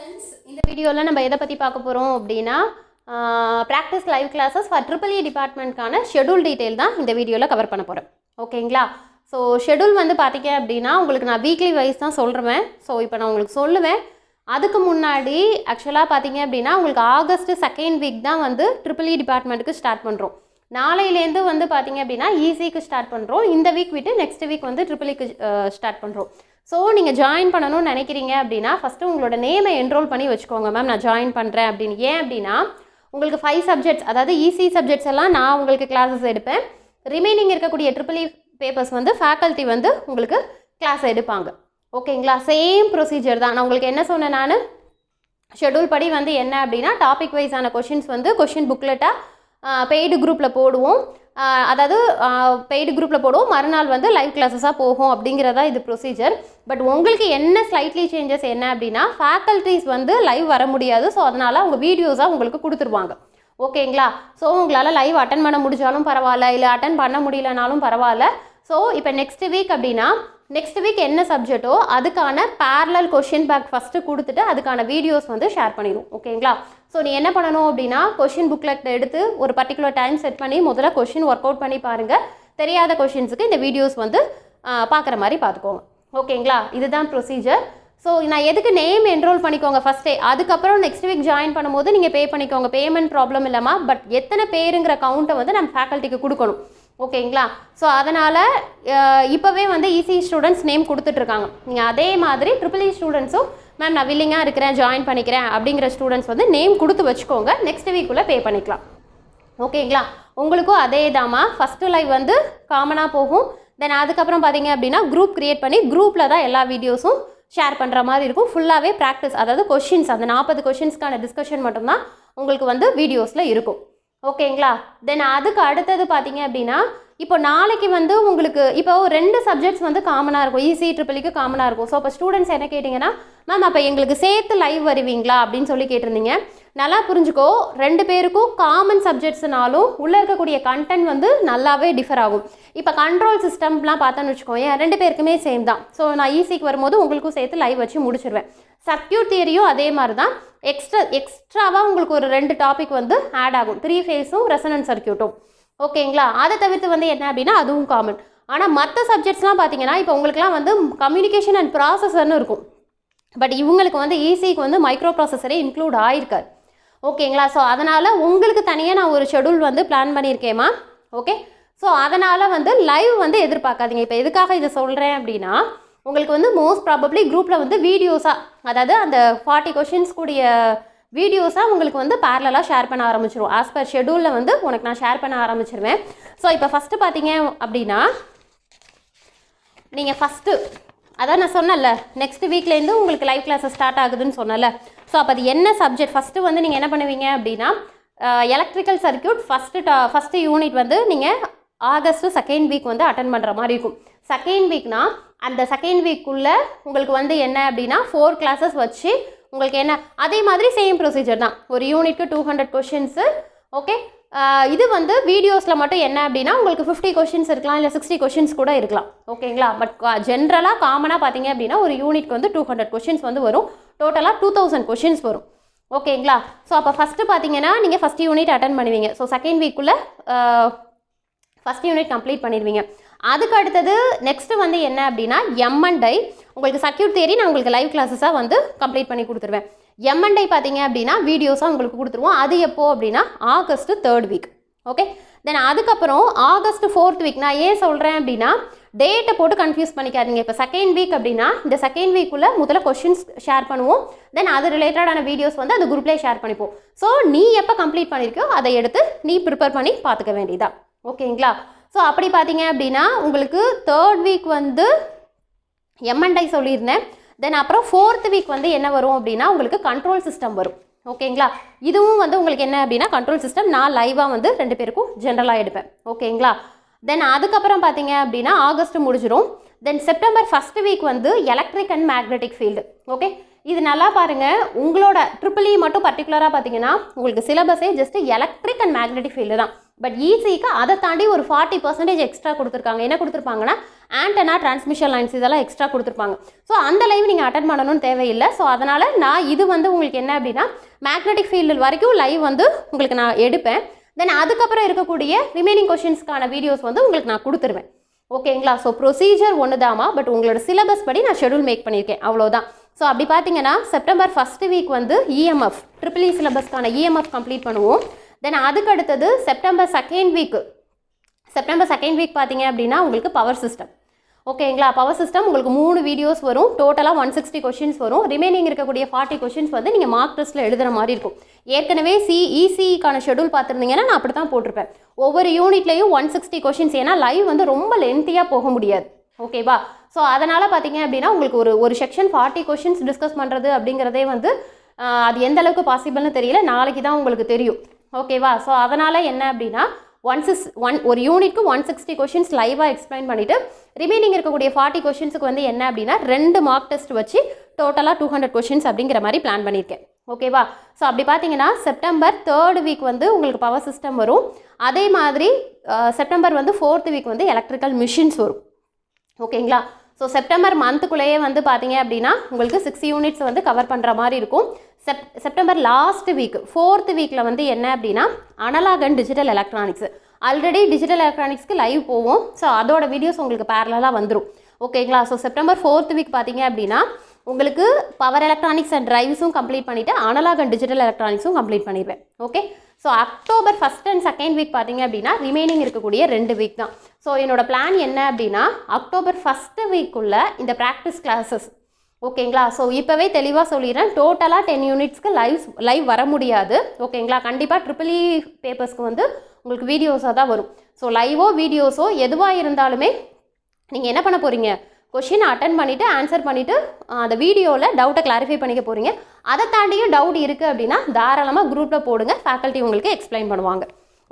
Friends, இந்த வீடியோவில் நம்ம எதை பற்றி பார்க்க போகிறோம் அப்படின்னா practice live classes for EEE டிபார்ட்மெண்ட்கான ஷெடியூல் டீட்டெயில் தான் இந்த வீடியோவில் கவர் பண்ண போகிறேன். ஓகேங்களா? ஸோ ஷெடியூல் வந்து பார்த்தீங்க அப்படின்னா உங்களுக்கு நான் வீக்லி வைஸ் தான் சொல்கிறேன். ஸோ இப்போ நான் உங்களுக்கு சொல்லுவேன். அதுக்கு முன்னாடி ஆக்சுவலாக பார்த்தீங்க அப்படின்னா உங்களுக்கு ஆகஸ்ட் 2nd வீக் தான் வந்து EEE டிபார்ட்மெண்ட்டுக்கு ஸ்டார்ட் பண்ணுறோம். நாளையிலேருந்து வந்து பார்த்தீங்க அப்படின்னா ஈஸிக்கு ஸ்டார்ட் பண்ணுறோம். இந்த வீக் விட்டு நெக்ஸ்ட் வீக் வந்து EEEக்கு ஸ்டார்ட் பண்ணுறோம். ஸோ நீங்கள் ஜாயின் பண்ணணும்னு நினைக்கிறீங்க அப்படின்னா ஃபஸ்ட்டு உங்களோட நேமை என்ரோல் பண்ணி வச்சுக்கோங்க. மேம் நான் ஜாயின் பண்ணுறேன் அப்படின்னு. ஏன் அப்படின்னா உங்களுக்கு 5 சப்ஜெக்ட்ஸ், அதாவது ஈஸி சப்ஜெக்ட்ஸ் எல்லாம் நான் உங்களுக்கு கிளாஸஸ் எடுப்பேன். ரிமைனிங் இருக்கக்கூடிய EEE பேப்பர்ஸ் வந்து ஃபேக்கல்ட்டி வந்து உங்களுக்கு கிளாஸ் எடுப்பாங்க. ஓகேங்களா? சேம் ப்ரொசீஜர் தான். நான் உங்களுக்கு என்ன சொன்னேன், நான் ஷெடியூல் படி வந்து என்ன அப்படின்னா டாபிக் வைஸான கொஷின்ஸ் வந்து கொஷின் புக்லெட்டாக பெய்டு குரூப்பில் போடுவோம். அதாவது பெய்டு குரூப்பில் போடுவோம், மறுநாள் வந்து லைவ் கிளாஸஸாக போகும் அப்படிங்கிறதா இது ப்ரொசீஜர். பட் உங்களுக்கு என்ன ஸ்லைட்லி சேஞ்சஸ் என்ன அப்படின்னா ஃபேக்கல்ட்டிஸ் வந்து லைவ் வர முடியாது. ஸோ அதனால் அவங்க வீடியோஸாக உங்களுக்கு கொடுத்துருவாங்க. ஓகேங்களா? ஸோ உங்களால் லைவ் அட்டன் பண்ண முடிஞ்சாலும் பரவாயில்ல, இல்லை அட்டன் பண்ண முடியலனாலும் பரவாயில்ல. ஸோ இப்போ நெக்ஸ்ட் வீக் அப்படின்னா நெக்ஸ்ட் வீக் என்ன சப்ஜெக்ட்டோ அதுக்கான பேரலல் கொஷின் பேக் ஃபஸ்ட்டு கொடுத்துட்டு அதுக்கான வீடியோஸ் வந்து ஷேர் பண்ணிடுவோம். ஓகேங்களா? ஸோ நீ என்ன பண்ணணும் அப்படின்னா கொஷின் புக்லெட் எடுத்து ஒரு பர்டிகுலர் டைம் செட் பண்ணி முதல்ல கொஷின் ஒர்க் அவுட் பண்ணி பாருங்கள். தெரியாத கொஷின்ஸுக்கு இந்த வீடியோஸ் வந்து பார்க்குற மாதிரி பார்த்துக்கோங்க. ஓகேங்களா? இதுதான் ப்ரொசீஜர். ஸோ நான் எதுக்கு நேம் என்ரோல் பண்ணிக்கோங்க ஃபஸ்ட்டே, அதுக்கப்புறம் நெக்ஸ்ட் வீக் ஜாயின் பண்ணும்போது நீங்கள் பே பண்ணிக்கோங்க. பேமெண்ட் ப்ராப்ளம் இல்லாமல். பட் எத்தனை பேருங்கிற கவுண்ட்டை வந்து நம்ம ஃபேக்கல்ட்டிக்கு கொடுக்கணும். ஓகேங்களா? ஸோ அதனால் இப்போவே வந்து ஈஸி ஸ்டூடெண்ட்ஸ் நேம் கொடுத்துட்ருக்காங்க. நீங்கள் அதே மாதிரி EEE ஸ்டூடெண்ட்ஸும் மேம் நான் வில்லிங்காக இருக்கிறேன், ஜாயின் பண்ணிக்கிறேன் அப்படிங்கிற ஸ்டூடெண்ட்ஸ் வந்து நேம் கொடுத்து வச்சுக்கோங்க. நெக்ஸ்ட் வீக்குள்ளே பே பண்ணிக்கலாம். ஓகேங்களா? உங்களுக்கும் அதே தாம்மா. ஃபஸ்ட்டு லைவ் வந்து காமனாக போகும். தென் அதுக்கப்புறம் பார்த்தீங்க அப்படின்னா குரூப் க்ரியேட் பண்ணி குரூப்பில் தான் எல்லா வீடியோஸும் ஷேர் பண்ணுற மாதிரி இருக்கும். ஃபுல்லாகவே ப்ராக்டிஸ், அதாவது கொஷின்ஸ், அந்த 40 கொஷின்ஸ்க்கான டிஸ்கஷன் மட்டும்தான் உங்களுக்கு வந்து வீடியோஸில் இருக்கும். ஓகேங்களா? தென் அதுக்கு அடுத்தது பார்த்தீங்க அப்படின்னா இப்போ நாளைக்கு வந்து உங்களுக்கு இப்போ 2 சப்ஜெக்ட்ஸ் வந்து காமனாக இருக்கும். ஈஸி EEEக்கு காமனாக இருக்கும். ஸோ இப்போ ஸ்டூடெண்ட்ஸ் என்ன கேட்டிங்கன்னா மேம் அப்போ எங்களுக்கு சேர்த்து லைவ் வருவீங்களா அப்படின்னு சொல்லி கேட்டிருந்தீங்க. நல்லா புரிஞ்சுக்கோ, 2 பேருக்கும் காமன் சப்ஜெக்ட்ஸ்னாலும் உள்ளே இருக்கக்கூடிய கண்டென்ட் வந்து நல்லாவே டிஃபர் ஆகும். இப்போ கண்ட்ரோல் சிஸ்டம்லாம் பார்த்தோன்னு வச்சுக்கோங்க, 2 பேருக்குமே சேம் தான். ஸோ நான் ஈஸிக்கு வரும்போது உங்களுக்கும் சேர்த்து லைவ் வச்சு முடிச்சிடுவேன். சர்க்யூட் தியரியும் அதே மாதிரி தான். எக்ஸ்ட்ராவாக உங்களுக்கு ஒரு 2 டாபிக் வந்து ஆட் ஆகும். 3 ஃபேஸும் ரெசனன்ஸ் சர்க்யூட்டும். ஓகேங்களா? அதை தவிர்த்து வந்து என்ன அப்படின்னா அதுவும் காமன். ஆனால் மற்ற சப்ஜெக்ட்ஸ்லாம் பார்த்தீங்கன்னா இப்போ உங்களுக்குலாம் வந்து கம்யூனிகேஷன் அண்ட் ப்ராசஸர்னு இருக்கும். பட் இவங்களுக்கு வந்து ஈஸிக்கு வந்து மைக்ரோ ப்ராசஸரே இன்க்ளூட் ஆகிருக்காது. ஓகேங்களா? ஸோ அதனால் உங்களுக்கு தனியாக நான் ஒரு ஷெடியூல் வந்து பிளான் பண்ணியிருக்கேம்மா. ஓகே? ஸோ அதனால் வந்து லைவ் வந்து எதிர்பார்க்காதீங்க. இப்போ எதுக்காக இதை சொல்கிறேன் அப்படின்னா உங்களுக்கு வந்து மோஸ்ட் ப்ராபப்ளி குரூப்பில் வந்து வீடியோஸாக, அதாவது அந்த 40 கொஷின்ஸ் கூடிய வீடியோஸாக உங்களுக்கு வந்து பேரலாக ஷேர் பண்ண ஆரம்பிச்சிருவோம். ஆஸ் பர் ஷெடியூலில் வந்து உனக்கு நான் ஷேர் பண்ண ஆரம்பிச்சிருவேன். ஸோ இப்போ ஃபஸ்ட்டு பார்த்தீங்க அப்படின்னா நீங்கள் ஃபஸ்ட்டு அதான் நான் சொன்னல நெக்ஸ்ட் வீக்லேருந்து உங்களுக்கு லைவ் கிளாஸஸ் ஸ்டார்ட் ஆகுதுன்னு சொன்னல. ஸோ அப்போ அது என்ன சப்ஜெக்ட் ஃபஸ்ட்டு வந்து நீங்கள் என்ன பண்ணுவீங்க அப்படின்னா எலக்ட்ரிக்கல் சர்க்யூட் ஃபஸ்ட்டு யூனிட் வந்து நீங்கள் ஆகஸ்ட் 2nd வீக் வந்து அட்டன் பண்ணுற மாதிரி இருக்கும். 2nd வீக்னா அந்த 2nd வீக்குள்ளே உங்களுக்கு வந்து என்ன அப்படின்னா 4 கிளாஸஸ் வச்சு உங்களுக்கு என்ன அதே மாதிரி சேம் ப்ரொசீஜர் தான். ஒரு யூனிட்க்கு 200 கொஷின்ஸு. ஓகே? இது வந்து வீடியோஸில் மட்டும் என்ன அப்படின்னா உங்களுக்கு 50 கொஷின்ஸ் இருக்கலாம், இல்லை 60 கொஷின்ஸ் கூட இருக்கலாம். ஓகேங்களா? பட் ஜென்ரலாக காமனாக பார்த்தீங்க அப்படின்னா ஒரு யூனிட்க்கு வந்து 200 கொஷின்ஸ் வந்து வரும். டோட்டலாக 2000 கொஷின்ஸ் வரும். ஓகேங்களா? ஸோ அப்போ ஃபஸ்ட்டு பார்த்தீங்கன்னா நீங்கள் ஃபஸ்ட் யூனிட் அட்டன் பண்ணுவீங்க. ஸோ 2nd வீக்குள்ளே ஃபஸ்ட் யூனிட் கம்ப்ளீட் பண்ணிடுவீங்க. அதுக்கு அடுத்தது நெக்ஸ்ட்டு வந்து என்ன அப்படின்னா M&I உங்களுக்கு சர்க்யூட் தியரி நான் உங்களுக்கு லைவ் கிளாஸஸாக வந்து கம்ப்ளீட் பண்ணி கொடுத்துருவேன். M&I பார்த்தீங்க அப்படின்னா வீடியோஸாக உங்களுக்கு கொடுத்துருவோம். அது எப்போ அப்படின்னா ஆகஸ்ட் 3rd வீக். ஓகே? தென் அதுக்கப்புறம் ஆகஸ்ட் 4th வீக். நான் ஏன் சொல்கிறேன் அப்படின்னா டேட்டை போட்டு கன்ஃபியூஸ் பண்ணிக்காதீங்க. இப்போ 2nd வீக் அப்படின்னா இந்த 2nd வீக்குள்ளே முதல்ல கொஷின்ஸ் ஷேர் பண்ணுவோம். தென் அது ரிலேட்டடான வீடியோஸ் வந்து அந்த குரூப்லேயே ஷேர் பண்ணிப்போம். ஸோ நீ எப்போ கம்ப்ளீட் பண்ணியிருக்கோ அதை எடுத்து நீ ப்ரிப்பேர் பண்ணி பார்த்துக்க வேண்டியதா. ஓகேங்களா? ஸோ அப்படி பார்த்தீங்க அப்படின்னா உங்களுக்கு 3rd வீக் வந்து M&I சொல்லியிருந்தேன். தென் அப்புறம் 4th வீக் வந்து என்ன வரும் அப்படின்னா உங்களுக்கு கண்ட்ரோல் சிஸ்டம் வரும். ஓகேங்களா? இதுவும் வந்து உங்களுக்கு என்ன அப்படின்னா கண்ட்ரோல் சிஸ்டம் நான் லைவாக வந்து 2 பேருக்கும் ஜென்ரலாக எடுப்பேன். ஓகேங்களா? தென் அதுக்கப்புறம் பார்த்தீங்க அப்படின்னா ஆகஸ்ட் முடிஞ்சிடும். தென் செப்டம்பர் 1st வீக் வந்து electric and magnetic field. Okay? இது நல்லா பாருங்கள். உங்களோட EEE மட்டும் பர்டிகுலராக பார்த்தீங்கன்னா உங்களுக்கு சிலபஸே just electric and magnetic field தான். பட் ஈஸிக்கு அதை தாண்டி ஒரு 40% எக்ஸ்ட்ரா கொடுத்துருக்காங்க. என்ன கொடுத்துருப்பாங்கன்னா ஆண்டனா, டிரான்ஸ்மிஷன் லைன்ஸ் இதெல்லாம் எக்ஸ்ட்ரா கொடுத்துருப்பாங்க. ஸோ அந்த லைவ் நீங்கள் அட்டன் பண்ணணும்னு தேவையில்லை. ஸோ அதனால் நான் இது வந்து உங்களுக்கு என்ன அப்படின்னா மேக்னெட்டிக் ஃபீல்டு வரைக்கும் லைவ் வந்து உங்களுக்கு நான் எடுப்பேன். தென் அதுக்கப்புறம் இருக்கக்கூடிய ரிமைனிங் கொஷின்ஸ்க்கான வீடியோஸ் வந்து உங்களுக்கு நான் கொடுத்துருவேன். ஓகேங்களா? ஸோ ப்ரொசீஜர் ஒன்று தாமா, பட் உங்களோட சிலபஸ் படி நான் ஷெடியூல் மேக் பண்ணியிருக்கேன், அவ்வளோதான். ஸோ அப்படி பார்த்தீங்கன்னா செப்டம்பர் 1st வீக் வந்து இஎம்எஃப் ட்ரிபிள் இ சிலபஸ்க்கான இஎம்எஃப் கம்ப்ளீட் பண்ணுவோம். தென் அதுக்கு அடுத்தது செப்டம்பர் செகண்ட் வீக் பார்த்தீங்க அப்படின்னா உங்களுக்கு பவர் சிஸ்டம். ஓகேங்களா? பவர் சிஸ்டம் உங்களுக்கு 3 வீடியோஸ் வரும். டோட்டலாக 160 கொஷின்ஸ் வரும். ரிமைனிங் இருக்கக்கூடிய 40 கொஷின்ஸ் வந்து நீங்கள் மார்க் டெஸ்ட்டில் எழுதுகிற மாதிரி இருக்கும். ஏற்கனவே இசிக்கான ஷெடியூல் பார்த்துருந்தீங்கன்னா நான் அப்படி தான் போட்டிருப்பேன். ஒவ்வொரு யூனிட்லையும் 160 கொஷின்ஸ். ஏன்னா லைவ் வந்து ரொம்ப லென்த்தியாக போக முடியாது. ஓகேவா? ஸோ அதனால் பார்த்தீங்க அப்படின்னா உங்களுக்கு ஒரு செக்ஷன் 40 கொஷின்ஸ் டிஸ்கஸ் பண்ணுறது அப்படிங்கிறதே வந்து அது எந்த அளவுக்கு பாசிபிள்னு தெரியல. நாளைக்கு தான் உங்களுக்கு தெரியும். ஓகேவா? ஸோ அதனால் என்ன அப்படின்னா ஒரு யூனிட்க்கு 160 கொஷின்ஸ் லைவாக எக்ஸ்பிளைன் பண்ணிவிட்டு ரிமைனிங் இருக்கக்கூடிய 40 கொஷின்ஸுக்கு வந்து என்ன அப்படின்னா 2 மார்க் டெஸ்ட் வச்சு டோட்டலாக 200 கொஷின்ஸ் அப்படிங்கிற மாதிரி பிளான் பண்ணியிருக்கேன். ஓகேவா? ஸோ அப்படி பார்த்தீங்கன்னா செப்டம்பர் 3rd வீக் வந்து உங்களுக்கு பவர் சிஸ்டம் வரும். அதே மாதிரி செப்டம்பர் வந்து 4th வீக் வந்து எலக்ட்ரிக்கல் மிஷின்ஸ் வரும். ஓகேங்களா? ஸோ செப்டம்பர் மந்த்துக்குள்ளேயே வந்து பார்த்தீங்க அப்படின்னா உங்களுக்கு 6 யூனிட்ஸ் வந்து கவர் பண்ணுற மாதிரி இருக்கும். செப்டம்பர் லாஸ்ட் வீக் 4th வீக்கில் வந்து என்ன அப்படின்னா analog and digital electronics. Already digital எலக்ட்ரானிக்ஸ்க்கு லைவ் போவோம். ஸோ அதோட வீடியோஸ் உங்களுக்கு பேரலாக வந்துடும். ஓகேங்களா? ஸோ செப்டம்பர் 4th வீக் பார்த்தீங்க அப்படின்னா உங்களுக்கு பவர் எலக்ட்ரானிக்ஸ் அண்ட் டிரைவ்ஸும் கம்ப்ளீட் பண்ணிவிட்டு அனலாக் அண்ட் டிஜிட்டல் எலக்ட்ரானிக்ஸும் கம்ப்ளீட் பண்ணிடுவேன். Okay? So October 1st and 2nd week பார்த்தீங்க அப்படின்னா ரிமைனிங் இருக்கக்கூடிய 2 வீக் தான். ஸோ என்னோடய பிளான் என்ன அப்படின்னா அக்டோபர் 1st வீக்குள்ளே இந்த ப்ராக்டிஸ் கிளாஸஸ். ஓகேங்களா? ஸோ இப்போவே தெளிவாக சொல்லிடுறேன், டோட்டலாக 10 யூனிட்ஸ்க்கு லைவ் வர முடியாது. ஓகேங்களா? கண்டிப்பாக ட்ரிபிள் இ பேப்பர்ஸ்க்கு வந்து உங்களுக்கு வீடியோஸாக தான் வரும். ஸோ லைவோ வீடியோஸோ எதுவாக இருந்தாலுமே நீங்கள் என்ன பண்ண போகிறீங்க, கொஷின் அட்டன் பண்ணிவிட்டு ஆன்சர் பண்ணிவிட்டு அந்த வீடியோவில் டவுட்டை கிளாரிஃபை பண்ணிக்க போகிறீங்க. அதை தாண்டியும் டவுட் இருக்குது அப்படின்னா தாராளமாக குரூப்பில் போடுங்க, ஃபேக்கல்ட்டி உங்களுக்கு எக்ஸ்பிளைன் பண்ணுவாங்க.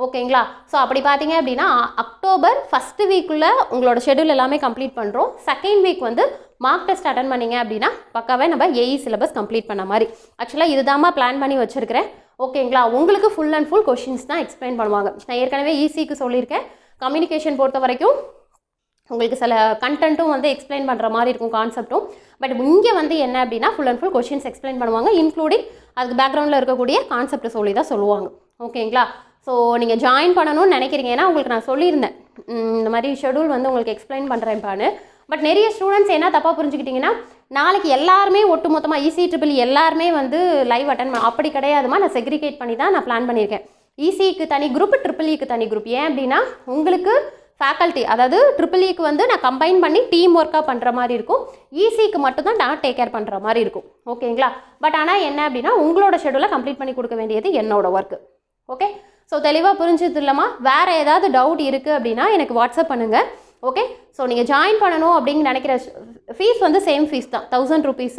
ஓகேங்களா? ஸோ அப்படி பார்த்தீங்க அப்படின்னா அக்டோபர் 1st வீக்குள்ளே உங்களோட ஷெடியூல் எல்லாமே கம்ப்ளீட் பண்ணுறோம். 2nd வீக் வந்து மார்க் டெஸ்ட் அட்டன் பண்ணிங்க அப்படின்னா பக்காவே நம்ம ஏஇ சிலபஸ் கம்ப்ளீட் பண்ண மாதிரி. ஆக்சுவலாக இதுதாம்மா பிளான் பண்ணி வச்சுருக்கிறேன். ஓகேங்களா? உங்களுக்கு ஃபுல் அண்ட் ஃபுல் கொஷின்ஸ் தான் எக்ஸ்பிளைன் பண்ணுவாங்க. நான் ஏற்கனவே ஈஸிக்கு சொல்லியிருக்கேன். கம்யூனிகேஷன் பொறுத்த வரைக்கும் உங்களுக்கு சில கண்டென்ட்டும் வந்து எக்ஸ்பிளைன் பண்ணுற மாதிரி இருக்கும், கான்செப்ட்டும். பட் இங்கே வந்து என்ன அப்படின்னா full and full questions explain பண்ணுவாங்க, இன்க்ளூடிங் அதுக்கு பேக்ரவுண்டில் இருக்கக்கூடிய கான்செப்ட் சொல்லி தான் சொல்லுவாங்க. ஓகேங்களா? ஸோ நீங்கள் ஜாயின் பண்ணணும்னு நினைக்கிறீங்க. ஏன்னா உங்களுக்கு நான் சொல்லியிருந்தேன் இந்த மாதிரி ஷெடியூல் வந்து உங்களுக்கு எக்ஸ்பிளைன் பண்ணுறேன்ப்பான்னு. பட் நிறைய ஸ்டூடெண்ட்ஸ் என்ன தப்பாக புரிஞ்சுக்கிட்டிங்கன்னா நாளைக்கு எல்லாருமே ஒட்டு மொத்தமாக இசி ட்ரிபிள் எல்லாருமே வந்து லைவ் அட்டன் பண்ண, அப்படி கிடையாதுமா. நான் செக்ரிகேட் பண்ணி தான் நான் பிளான் பண்ணியிருக்கேன். இசிக்கு தனி குரூப், ட்ரிபிள் இக்கு தனி குரூப். ஏன் அப்படின்னா உங்களுக்கு ஃபேக்கல்ட்டி, அதாவது ட்ரிபிள் இக்கு வந்து நான் கம்பைன் பண்ணி டீம் ஒர்க்காக பண்ணுற மாதிரி இருக்கும். இசிக்கு மட்டும்தான் நான் டேக் கேர் பண்ணுற மாதிரி இருக்கும். ஓகேங்களா? பட் ஆனால் என்ன அப்படின்னா உங்களோட ஷெடியூலை கம்ப்ளீட் பண்ணி கொடுக்க வேண்டியது என்னோட ஒர்க்கு. ஓகே? ஸோ தெளிவாக புரிஞ்சது இல்லைம்மா? வேறு ஏதாவது டவுட் இருக்குது அப்படின்னா எனக்கு வாட்ஸ்அப் பண்ணுங்கள். ஓகே? ஸோ நீங்கள் ஜாயின் பண்ணணும் அப்படின்னு நினைக்கிற ஃபீஸ் வந்து சேம் ஃபீஸ் தான், 1000 rupees.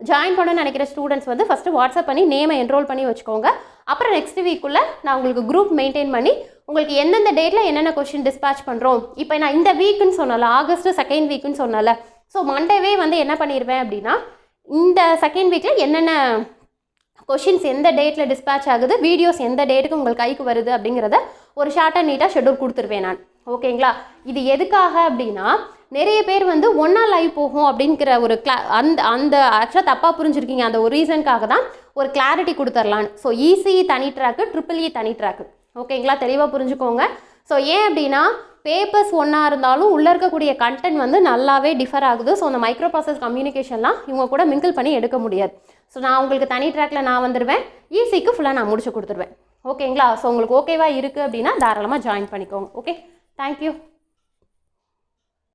ஜாயின் பண்ணணும்னு நினைக்கிற ஸ்டூடெண்ட்ஸ் வந்து ஃபஸ்ட்டு வாட்ஸ்அப் பண்ணி நேமை என்ரோல் பண்ணி வச்சுக்கோங்க. அப்புறம் நெக்ஸ்ட் வீக்குள்ளே நான் உங்களுக்கு குரூப் மெயின்டைன் பண்ணி உங்களுக்கு எந்தெந்த டேட்டில் என்னென்ன கொஷின் டிஸ்பேச் பண்ணுறோம். இப்போ நான் இந்த வீக்குன்னு சொன்னல, ஆகஸ்ட் 2nd வீக்குன்னு சொன்னல. ஸோ மண்டேவே வந்து என்ன பண்ணிடுவேன் அப்படின்னா இந்த 2nd வீக்கில் என்னென்ன கொஷின்ஸ் எந்த டேட்டில் டிஸ்பேச் ஆகுது, வீடியோஸ் எந்த டேட்டுக்கு உங்களுக்கு கைக்கு வருது அப்படிங்கிறத ஒரு ஷார்ட்டாக நீட்டாக ஷெடியூல் கொடுத்துருவேன் நான். ஓகேங்களா? இது எதுக்காக அப்படின்னா நிறைய பேர் வந்து ஒன்றா லைவ் போகும் அப்படிங்கிற ஒரு அந்த ஆக்சுவலாக தப்பாக புரிஞ்சுருக்கீங்க. அந்த ஒரு ரீசனுக்காக தான் ஒரு கிளாரிட்டி கொடுத்துர்லான்னு. ஸோ இசி தனி ட்ராக்கு, ட்ரிபிள் இ தனி ட்ராக்கு. ஓகேங்களா? தெளிவாக புரிஞ்சுக்கோங்க. ஸோ ஏன் அப்படின்னா பேப்பர்ஸ் ஒன்றா இருந்தாலும் உள்ளே இருக்கக்கூடிய கண்டென்ட் வந்து நல்லாவே டிஃபர் ஆகுது. ஸோ அந்த மைக்ரோ ப்ராசஸ் கம்யூனிகேஷன்லாம் இவங்க கூட மிங்கிள் பண்ணி எடுக்க முடியாது. ஸோ நான் உங்களுக்கு தனி ட்ராக்கில் நான் வந்துடுவேன், ஈஸிக்கு ஃபுல்லாக நான் முடிச்சு கொடுத்துருவேன். ஓகேங்களா? ஸோ உங்களுக்கு ஓகேவா இருக்குது அப்படின்னா தாராளமாக ஜாயின் பண்ணிக்கோங்க. ஓகே? தேங்க்யூ.